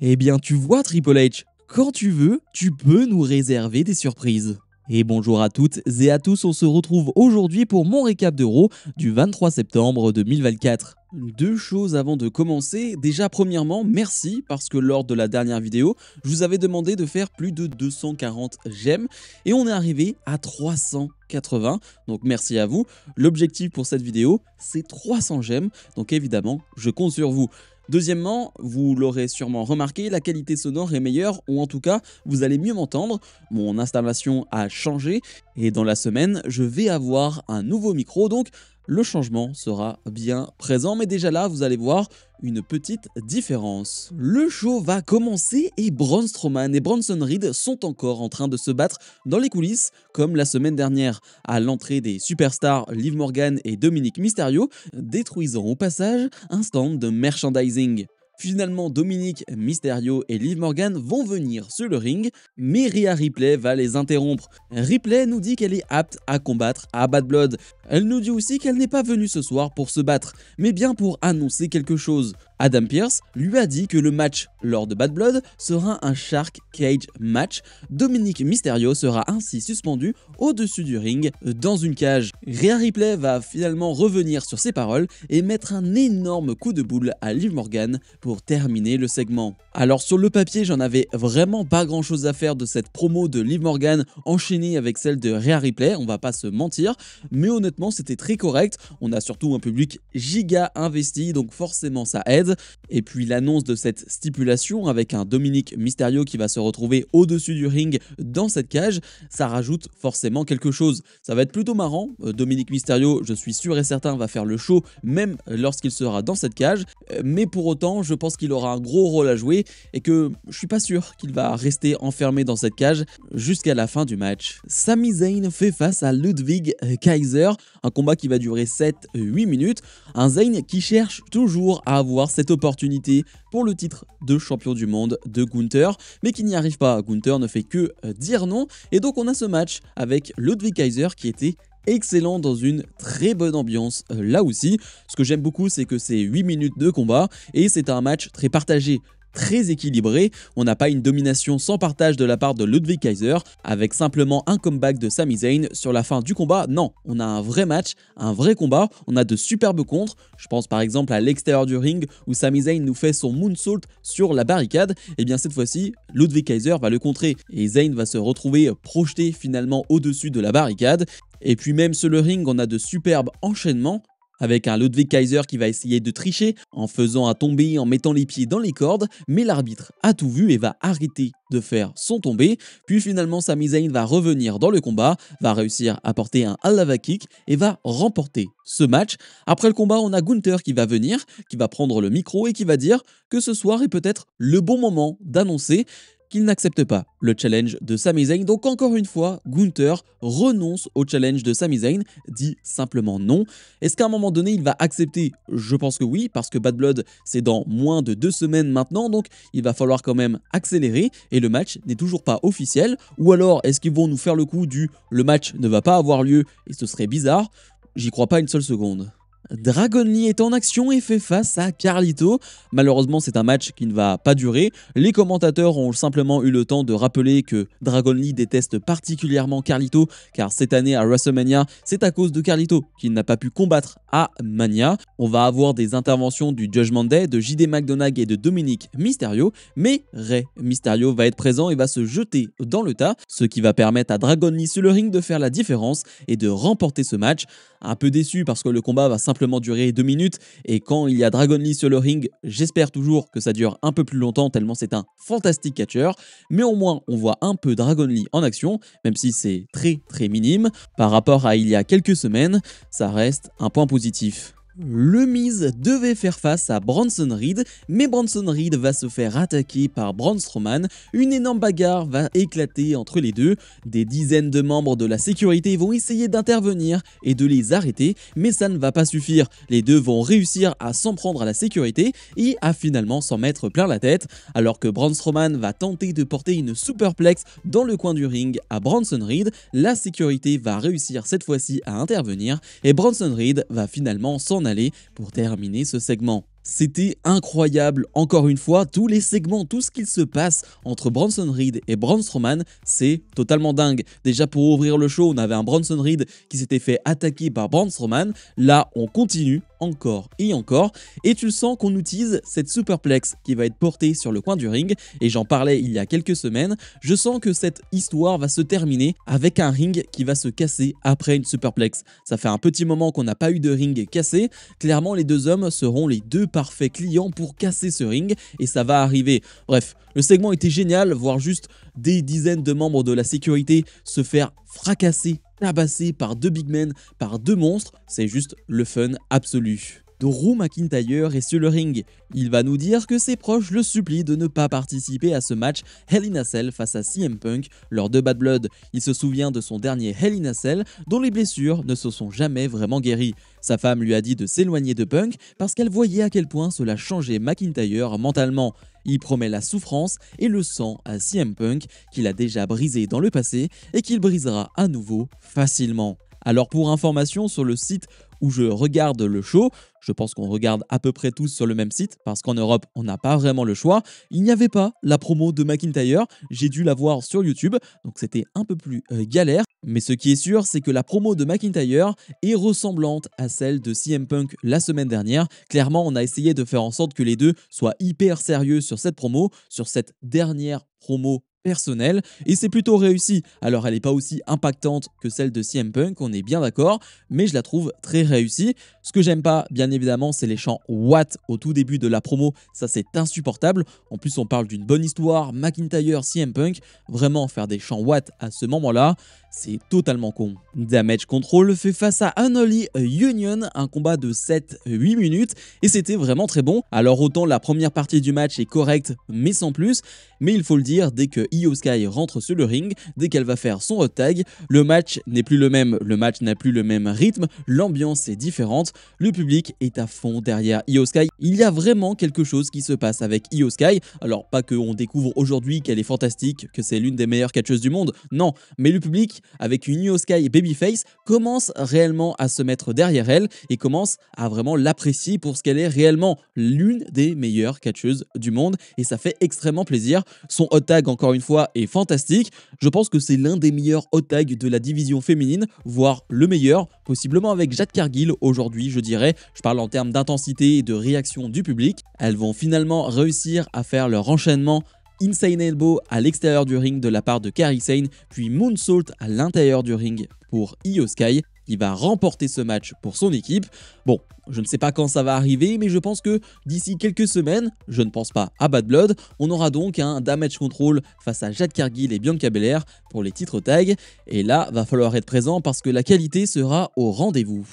Eh bien tu vois Triple H, quand tu veux, tu peux nous réserver des surprises. Et bonjour à toutes et à tous, on se retrouve aujourd'hui pour mon récap de Raw du 23 septembre 2024. Deux choses avant de commencer. Déjà premièrement, merci parce que lors de la dernière vidéo, je vous avais demandé de faire plus de 240 j'aime et on est arrivé à 380. Donc merci à vous. L'objectif pour cette vidéo, c'est 300 j'aime. Donc évidemment, je compte sur vous. Deuxièmement, vous l'aurez sûrement remarqué, la qualité sonore est meilleure, ou en tout cas, vous allez mieux m'entendre. Mon installation a changé et dans la semaine, je vais avoir un nouveau micro, donc le changement sera bien présent. Mais déjà là, vous allez voir une petite différence. Le show va commencer et Braun Strowman et Bronson Reed sont encore en train de se battre dans les coulisses, comme la semaine dernière, à l'entrée des superstars Liv Morgan et Dominic Mysterio, détruisant au passage un stand de merchandising. Finalement, Dominic Mysterio et Liv Morgan vont venir sur le ring, mais Rhea Ripley va les interrompre. Ripley nous dit qu'elle est apte à combattre à Bad Blood. Elle nous dit aussi qu'elle n'est pas venue ce soir pour se battre, mais bien pour annoncer quelque chose. Adam Pearce lui a dit que le match lors de Bad Blood sera un Shark Cage match. Dominic Mysterio sera ainsi suspendu au-dessus du ring dans une cage. Rhea Ripley va finalement revenir sur ses paroles et mettre un énorme coup de boule à Liv Morgan pour terminer le segment. Alors sur le papier, j'en avais vraiment pas grand chose à faire de cette promo de Liv Morgan enchaînée avec celle de Rhea Ripley, on va pas se mentir, mais honnêtement c'était très correct. On a surtout un public giga investi, donc forcément ça aide. Et puis l'annonce de cette stipulation avec un Dominic Mysterio qui va se retrouver au-dessus du ring dans cette cage, ça rajoute forcément quelque chose. Ça va être plutôt marrant. Dominic Mysterio, je suis sûr et certain, va faire le show même lorsqu'il sera dans cette cage, mais pour autant je pense qu'il aura un gros rôle à jouer et que je suis pas sûr qu'il va rester enfermé dans cette cage jusqu'à la fin du match. Sami Zayn fait face à Ludwig Kaiser, un combat qui va durer 7-8 minutes, un Zayn qui cherche toujours à avoir cette opportunité pour le titre de champion du monde de Gunther, mais qui n'y arrive pas. Gunther ne fait que dire non, et donc on a ce match avec Ludwig Kaiser qui était excellent dans une très bonne ambiance là aussi. Ce que j'aime beaucoup, c'est que c'est 8 minutes de combat et c'est un match très partagé, très équilibré. On n'a pas une domination sans partage de la part de Ludwig Kaiser avec simplement un comeback de Sami Zayn sur la fin du combat. Non, on a un vrai match, un vrai combat, on a de superbes contres. Je pense par exemple à l'extérieur du ring où Sami Zayn nous fait son moonsault sur la barricade. Et bien cette fois-ci, Ludwig Kaiser va le contrer et Zayn va se retrouver projeté finalement au-dessus de la barricade. Et puis même sur le ring, on a de superbes enchaînements avec un Ludwig Kaiser qui va essayer de tricher en faisant un tombé, en mettant les pieds dans les cordes, mais l'arbitre a tout vu et va arrêter de faire son tombé. Puis finalement Sami Zayn va revenir dans le combat, va réussir à porter un Alava Kick et va remporter ce match. Après le combat, on a Gunther qui va venir, qui va prendre le micro et qui va dire que ce soir est peut-être le bon moment d'annoncer qu'il n'accepte pas le challenge de Sami Zayn. Donc encore une fois, Gunther renonce au challenge de Sami Zayn, dit simplement non. Est-ce qu'à un moment donné, il va accepter? Je pense que oui, parce que Bad Blood, c'est dans moins de 2 semaines maintenant, donc il va falloir quand même accélérer, et le match n'est toujours pas officiel. Ou alors, est-ce qu'ils vont nous faire le coup du « le match ne va pas avoir lieu » et ce serait bizarre? J'y crois pas une seule seconde. Dragon Lee est en action et fait face à Carlito. Malheureusement, c'est un match qui ne va pas durer. Les commentateurs ont simplement eu le temps de rappeler que Dragon Lee déteste particulièrement Carlito, car cette année à WrestleMania, c'est à cause de Carlito qu'il n'a pas pu combattre à Mania. On va avoir des interventions du Judgment Day, de JD McDonagh et de Dominic Mysterio, mais Rey Mysterio va être présent et va se jeter dans le tas, ce qui va permettre à Dragon Lee sur le ring de faire la différence et de remporter ce match. Un peu déçu parce que le combat va simplement durer 2 minutes et quand il y a Dragon Lee sur le ring, j'espère toujours que ça dure un peu plus longtemps tellement c'est un fantastique catcheur, mais au moins on voit un peu Dragon Lee en action, même si c'est très minime. Par rapport à il y a quelques semaines, ça reste un point positif. Le Miz devait faire face à Bronson Reed, mais Bronson Reed va se faire attaquer par Braun Strowman. Une énorme bagarre va éclater entre les deux. Des dizaines de membres de la sécurité vont essayer d'intervenir et de les arrêter, mais ça ne va pas suffire. Les deux vont réussir à s'en prendre à la sécurité et à finalement s'en mettre plein la tête, alors que Braun Strowman va tenter de porter une superplex dans le coin du ring à Bronson Reed. La sécurité va réussir cette fois-ci à intervenir et Bronson Reed va finalement s'en aller pour terminer ce segment. C'était incroyable, encore une fois, tous les segments, tout ce qu'il se passe entre Bronson Reed et Braun Strowman, c'est totalement dingue. Déjà pour ouvrir le show, on avait un Bronson Reed qui s'était fait attaquer par Braun Strowman, là on continue encore et encore, et tu sens qu'on utilise cette superplex qui va être portée sur le coin du ring, et j'en parlais il y a quelques semaines, je sens que cette histoire va se terminer avec un ring qui va se casser après une superplex. Ça fait un petit moment qu'on n'a pas eu de ring cassé, clairement les deux hommes seront les deux parfaits clients pour casser ce ring, et ça va arriver. Bref, le segment était génial, voir juste des dizaines de membres de la sécurité se faire fracasser, tabasser par deux big men, par deux monstres, c'est juste le fun absolu. Drew McIntyre est sur le ring. Il va nous dire que ses proches le supplient de ne pas participer à ce match Hell in a Cell face à CM Punk lors de Bad Blood. Il se souvient de son dernier Hell in a Cell dont les blessures ne se sont jamais vraiment guéries. Sa femme lui a dit de s'éloigner de Punk parce qu'elle voyait à quel point cela changeait McIntyre mentalement. Il promet la souffrance et le sang à CM Punk qu'il a déjà brisé dans le passé et qu'il brisera à nouveau facilement. Alors pour information, sur le site où je regarde le show, je pense qu'on regarde à peu près tous sur le même site parce qu'en Europe on n'a pas vraiment le choix, il n'y avait pas la promo de McIntyre, j'ai dû la voir sur YouTube, donc c'était un peu plus galère, mais ce qui est sûr c'est que la promo de McIntyre est ressemblante à celle de CM Punk la semaine dernière. Clairement on a essayé de faire en sorte que les deux soient hyper sérieux sur cette promo, sur cette dernière promo personnelle, et c'est plutôt réussi. Alors elle n'est pas aussi impactante que celle de CM Punk, on est bien d'accord, mais je la trouve très réussie. Ce que j'aime pas, bien évidemment, c'est les chants What au tout début de la promo, ça c'est insupportable. En plus on parle d'une bonne histoire, McIntyre, CM Punk, vraiment faire des chants What à ce moment-là, c'est totalement con. Damage Control fait face à Unholy Union, un combat de 7-8 minutes, et c'était vraiment très bon. Alors autant la première partie du match est correcte, mais sans plus, mais il faut le dire, dès que Io Sky rentre sur le ring, dès qu'elle va faire son hot tag, le match n'est plus le même, le match n'a plus le même rythme, l'ambiance est différente, le public est à fond derrière Io Sky. Il y a vraiment quelque chose qui se passe avec Io Sky, alors pas qu'on découvre aujourd'hui qu'elle est fantastique, que c'est l'une des meilleures catcheuses du monde, non, mais le public, avec une Io Sky babyface, commence réellement à se mettre derrière elle et commence à vraiment l'apprécier pour ce qu'elle est réellement, l'une des meilleures catcheuses du monde, et ça fait extrêmement plaisir. Son hot tag, encore une fois, est fantastique. Je pense que c'est l'un des meilleurs hot tags de la division féminine, voire le meilleur, possiblement avec Jade Cargill aujourd'hui, je dirais. Je parle en termes d'intensité et de réaction du public. Elles vont finalement réussir à faire leur enchaînement Insane Elbow à l'extérieur du ring de la part de Kairi Sane, puis Moonsault à l'intérieur du ring pour Io Sky, qui va remporter ce match pour son équipe. Bon, je ne sais pas quand ça va arriver, mais je pense que d'ici quelques semaines, je ne pense pas à Bad Blood, on aura donc un Damage Control face à Jade Cargill et Bianca Belair pour les titres tag, et là, va falloir être présent parce que la qualité sera au rendez-vous.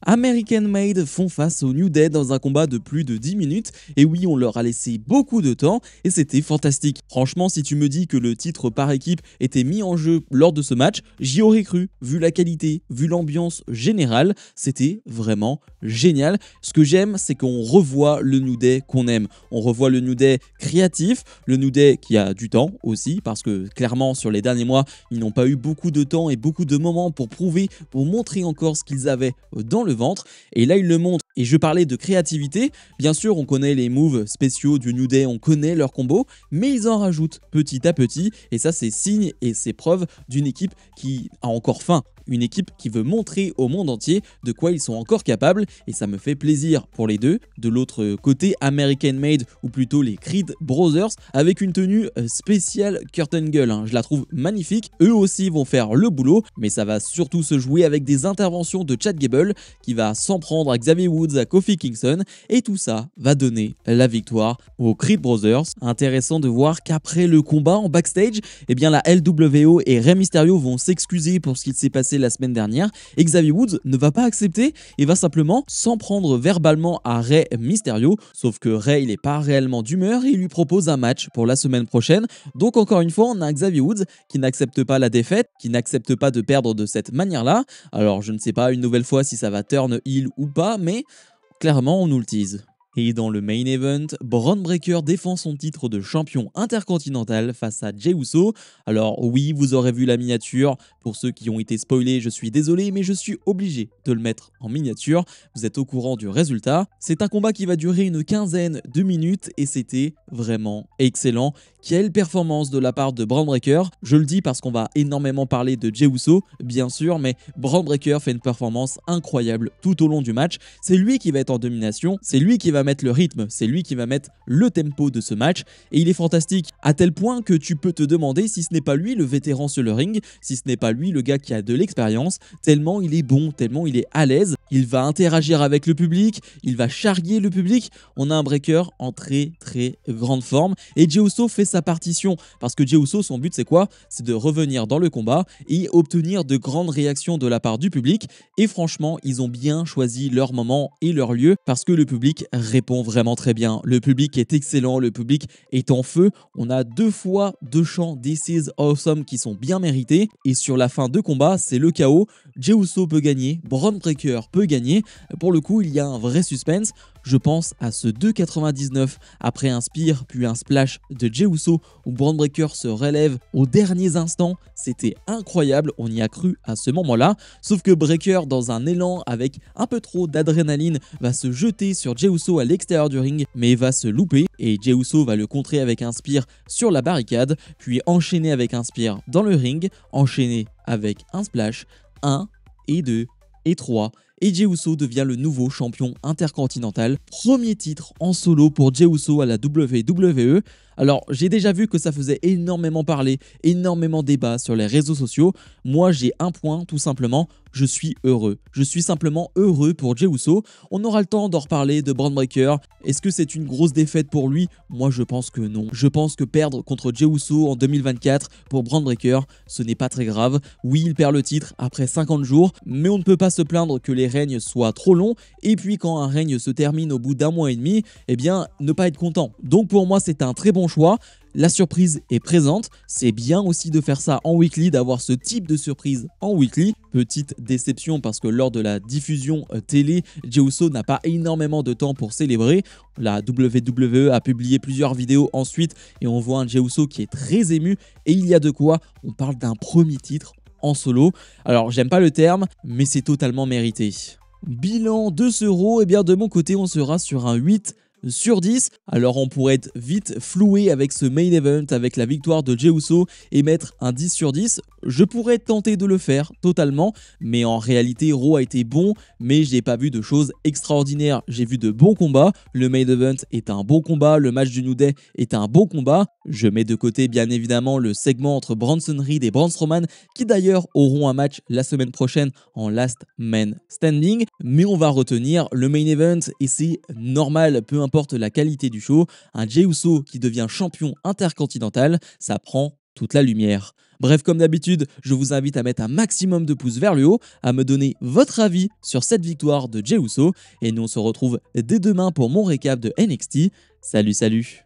American Made font face au New Day dans un combat de plus de 10 minutes, et oui, on leur a laissé beaucoup de temps et c'était fantastique. Franchement, si tu me dis que le titre par équipe était mis en jeu lors de ce match, j'y aurais cru, vu la qualité, vu l'ambiance générale, c'était vraiment génial. Ce que j'aime, c'est qu'on revoit le New Day qu'on aime. On revoit le New Day créatif, le New Day qui a du temps aussi, parce que clairement, sur les derniers mois, ils n'ont pas eu beaucoup de temps et beaucoup de moments pour prouver, pour montrer encore ce qu'ils avaient dans le ventre, et là ils le montrent. Et je parlais de créativité, bien sûr on connaît les moves spéciaux du New Day, on connaît leurs combos, mais ils en rajoutent petit à petit, et ça c'est signe et c'est preuve d'une équipe qui a encore faim, une équipe qui veut montrer au monde entier de quoi ils sont encore capables, et ça me fait plaisir pour les deux. De l'autre côté, American Made, ou plutôt les Creed Brothers, avec une tenue spéciale Curtain Gull, je la trouve magnifique. Eux aussi vont faire le boulot, mais ça va surtout se jouer avec des interventions de Chad Gable qui va s'en prendre à Xavier Woods, à Kofi Kingston, et tout ça va donner la victoire aux Creed Brothers. Intéressant de voir qu'après le combat en backstage, eh bien la LWO et Rey Mysterio vont s'excuser pour ce qu'il s'est passé la semaine dernière, et Xavier Woods ne va pas accepter et va simplement s'en prendre verbalement à Rey Mysterio, sauf que Rey il n'est pas réellement d'humeur et il lui propose un match pour la semaine prochaine. Donc encore une fois on a Xavier Woods qui n'accepte pas la défaite, qui n'accepte pas de perdre de cette manière-là. Alors je ne sais pas une nouvelle fois si ça va turn heel ou pas, mais clairement on nous le tease. Et dans le main event, Bron Breakker défend son titre de champion intercontinental face à Jey Uso. Alors oui, vous aurez vu la miniature. Pour ceux qui ont été spoilés, je suis désolé, mais je suis obligé de le mettre en miniature. Vous êtes au courant du résultat. C'est un combat qui va durer une quinzaine de minutes et c'était vraiment excellent. Quelle performance de la part de Bron Breakker. Je le dis parce qu'on va énormément parler de Jey Uso, bien sûr, mais Bron Breakker fait une performance incroyable tout au long du match. C'est lui qui va être en domination, c'est lui qui va mettre le rythme, c'est lui qui va mettre le tempo de ce match et il est fantastique à tel point que tu peux te demander si ce n'est pas lui le vétéran sur le ring, si ce n'est pas lui le gars qui a de l'expérience, tellement il est bon, tellement il est à l'aise, il va interagir avec le public, il va charrier le public. On a un Breakker en très grande forme et Jey Uso fait sa partition parce que Jey Uso, son but c'est quoi? C'est de revenir dans le combat et obtenir de grandes réactions de la part du public et franchement ils ont bien choisi leur moment et leur lieu parce que le public répond vraiment très bien. Le public est excellent, le public est en feu. On a deux fois deux chants This is awesome qui sont bien mérités et sur la fin de combat c'est le chaos. Jey Uso peut gagner, Bron Breakker peut gagner. Pour le coup il y a un vrai suspense. Je pense à ce 2,99 après un spear puis un splash de Jey Uso où Bron Breakker se relève aux derniers instants. C'était incroyable, on y a cru à ce moment-là. Sauf que Breakker, dans un élan avec un peu trop d'adrénaline, va se jeter sur Jey Uso à l'extérieur du ring, mais va se louper et Jey Uso va le contrer avec un spear sur la barricade, puis enchaîner avec un spear dans le ring, enchaîner avec un splash, 1 et 2 et 3. Et Jey Uso devient le nouveau champion intercontinental. Premier titre en solo pour Jey Uso à la WWE. Alors, j'ai déjà vu que ça faisait énormément parler, énormément débat sur les réseaux sociaux. Moi, j'ai un point, tout simplement, je suis heureux. Je suis simplement heureux pour Jey Uso. On aura le temps d'en reparler de Bron Breakker. Est-ce que c'est une grosse défaite pour lui? Moi, je pense que non. Je pense que perdre contre Jey Uso en 2024 pour Bron Breakker, ce n'est pas très grave. Oui, il perd le titre après 50 jours, mais on ne peut pas se plaindre que les règnes soient trop longs. Et puis, quand un règne se termine au bout d'un mois et demi, eh bien, ne pas être content. Donc, pour moi, c'est un très bon choix. La surprise est présente, c'est bien aussi de faire ça en weekly, d'avoir ce type de surprise en weekly. Petite déception parce que lors de la diffusion télé, Jey Uso n'a pas énormément de temps pour célébrer. La WWE a publié plusieurs vidéos ensuite et on voit un Jey Uso qui est très ému et il y a de quoi, on parle d'un premier titre en solo. Alors j'aime pas le terme, mais c'est totalement mérité. Bilan de ce Raw, et bien de mon côté on sera sur un 8 sur 10. Alors on pourrait être vite floué avec ce main event, avec la victoire de Jey Uso et mettre un 10 sur 10. Je pourrais tenter de le faire totalement, mais en réalité Raw a été bon, mais j'ai pas vu de choses extraordinaires. J'ai vu de bons combats, le main event est un bon combat, le match du New Day est un bon combat. Je mets de côté bien évidemment le segment entre Bronson Reed et Braun Strowman qui d'ailleurs auront un match la semaine prochaine en Last Man Standing, mais on va retenir le main event et c'est normal, peu importe la qualité du show, un Jey Uso qui devient champion intercontinental, ça prend toute la lumière. Bref, comme d'habitude, je vous invite à mettre un maximum de pouces vers le haut, à me donner votre avis sur cette victoire de Jey Uso, et nous on se retrouve dès demain pour mon récap de NXT. Salut, salut!